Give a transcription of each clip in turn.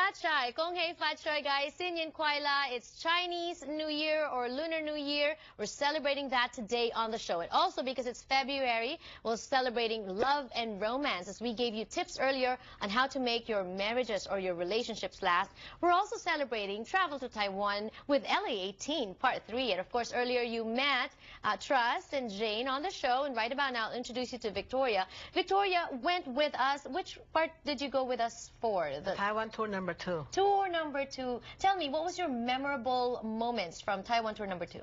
Fat Chai, Kong Hei Fat Chai, guys. Xin Yin Kuai La. It's Chinese New Year or Lunar New Year. We're celebrating that today on the show. And also because it's February, we're celebrating love and romance. As we gave you tips earlier on how to make your marriages or your relationships last, we're also celebrating travel to Taiwan with LA18 Part 3. And of course, earlier you met Trust and Jane on the show. And right about now, I'll introduce you to Victoria. Victoria went with us. Which part did you go with us for? The Taiwan tour number 2. Tour number 2. Tell me, what was your memorable moments from Taiwan tour number 2?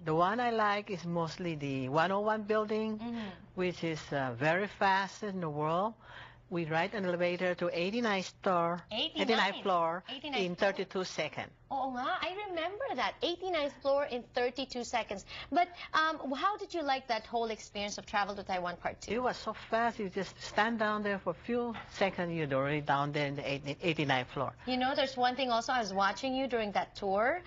The one I like is mostly the 101 building, which is very fast in the world. We ride an elevator to 89th floor in 32 seconds. Oh, I remember that. 89th floor in 32 seconds. But how did you like that whole experience of travel to Taiwan Part 2? It was so fast. You just stand down there for a few seconds. You're already down there in the 89th floor. You know, there's one thing also. I was watching you during that tour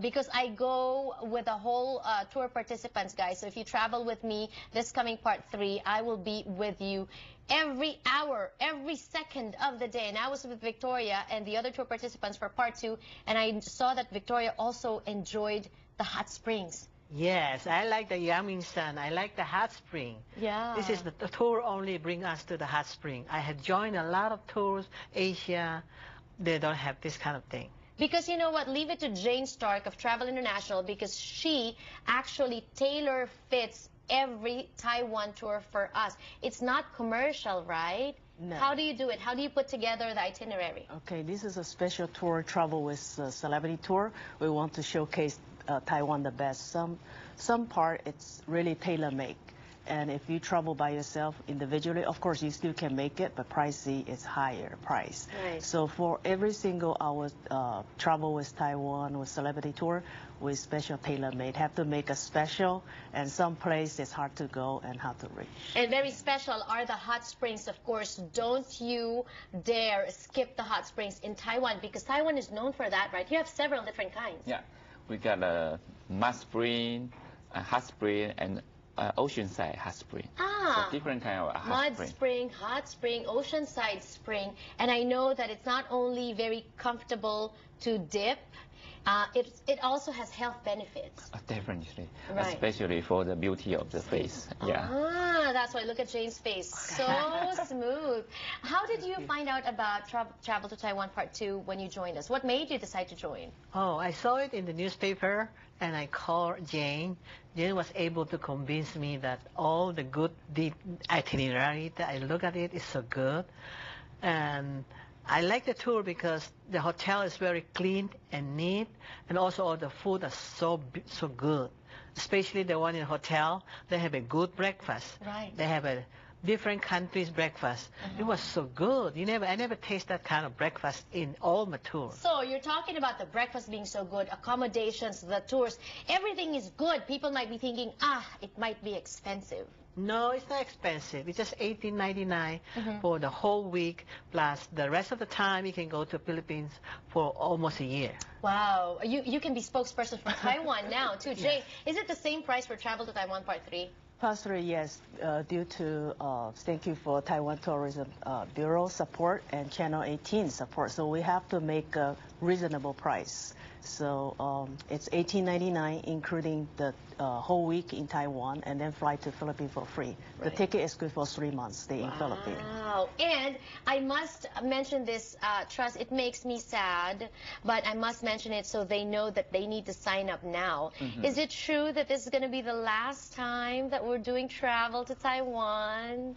because I go with the whole tour participants, guys. So if you travel with me this coming Part 3, I will be with you every hour, every second of the day. And I was with Victoria and the other tour participants for Part 2, and I saw that Victoria also enjoyed the hot springs. Yes, I like the Yangmingshan. I like the hot spring. Yeah. This is the tour only bring us to the hot spring. I had joined a lot of tours, Asia. They don't have this kind of thing. Because you know what, leave it to Jane Stark of Travel International, because she actually tailor fits every Taiwan tour for us. It's not commercial, right? No. How do you do it? How do you put together the itinerary? Okay, this is a special tour, Travel with Celebrity Tour. We want to showcase Taiwan the best. Some part it's really tailor-made. And if you travel by yourself individually, of course you still can make it, but pricey is higher price. Right. So for every single hour travel with Taiwan with Celebrity Tour, with special tailor-made, have to make a special, and some place it's hard to go and hard to reach. And very special are the hot springs, of course. Don't you dare skip the hot springs in Taiwan, because Taiwan is known for that, right? You have several different kinds. Yeah, we got a mud spring, a hot spring, and oceanside hot spring. So different kind of hot mud spring, hot spring, oceanside spring. And I know that it's not only very comfortable to dip, it also has health benefits. Definitely, right. Especially for the beauty of the face. Yeah. That's why. Look at Jane's face, so smooth. How did you find out about Travel to Taiwan Part 2 when you joined us? What made you decide to join? Oh, I saw it in the newspaper, and I called Jane. Jane was able to convince me that all the good itinerary that I look at it is so good, and I like the tour because the hotel is very clean and neat, and also all the food are so good. Especially the one in the hotel, they have a good breakfast. Right. They have a different countries' breakfast. It was so good. I never taste that kind of breakfast in all my tours. So you're talking about the breakfast being so good, accommodations, the tours, everything is good. People might be thinking, it might be expensive. No, it's not expensive. It's just $18.99 for the whole week, plus the rest of the time you can go to Philippines for almost a year. Wow. You can be spokesperson for Taiwan now, too. Jay, is it the same price for Travel to Taiwan Part 3? Part 3, yes, due to thank you for Taiwan Tourism Bureau support and Channel 18 support. So we have to make a reasonable price. So it's $18.99, including the whole week in Taiwan, and then fly to Philippines for free. Right. The ticket is good for 3 months, stay in Philippines. Wow. And I must mention this, Trust, it makes me sad, but I must mention it so they know that they need to sign up now. Is it true that this is going to be the last time that we're doing Travel to Taiwan?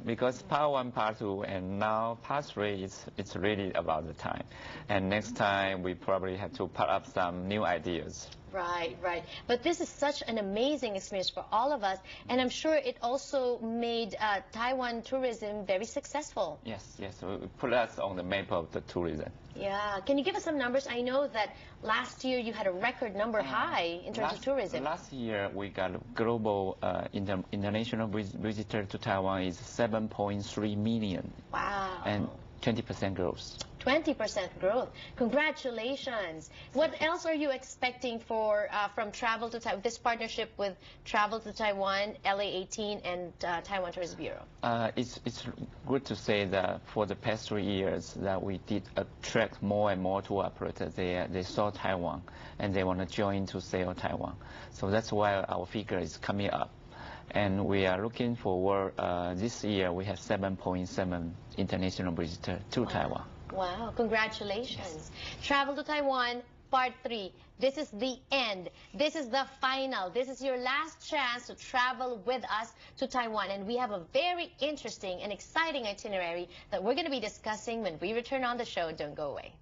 Because Part 1, Part 2, and now Part 3, it's really about the time. And next time, we probably have to put up some new ideas. Right, right. But this is such an amazing experience for all of us, and I'm sure it also made Taiwan tourism very successful. Yes, yes. It put us on the map of the tourism. Yeah. Can you give us some numbers? I know that last year you had a record number high in terms of tourism. Last year we got global international visitor to Taiwan is 7.3 million. Wow. And 20% growth. 20% growth. Congratulations. What else are you expecting for from Travel to Taiwan, this partnership with Travel to Taiwan, LA18, and Taiwan Tourism Bureau? It's good to say that for the past 3 years that we did attract more and more tour operators. They saw Taiwan and they want to join to sail Taiwan. So that's why our figure is coming up. And we are looking forward, this year we have 7.7 international visitors to Taiwan. Wow, congratulations. Travel to Taiwan, Part 3. This is the end. This is the final. This is your last chance to travel with us to Taiwan. And we have a very interesting and exciting itinerary that we're going to be discussing when we return on the show. Don't go away.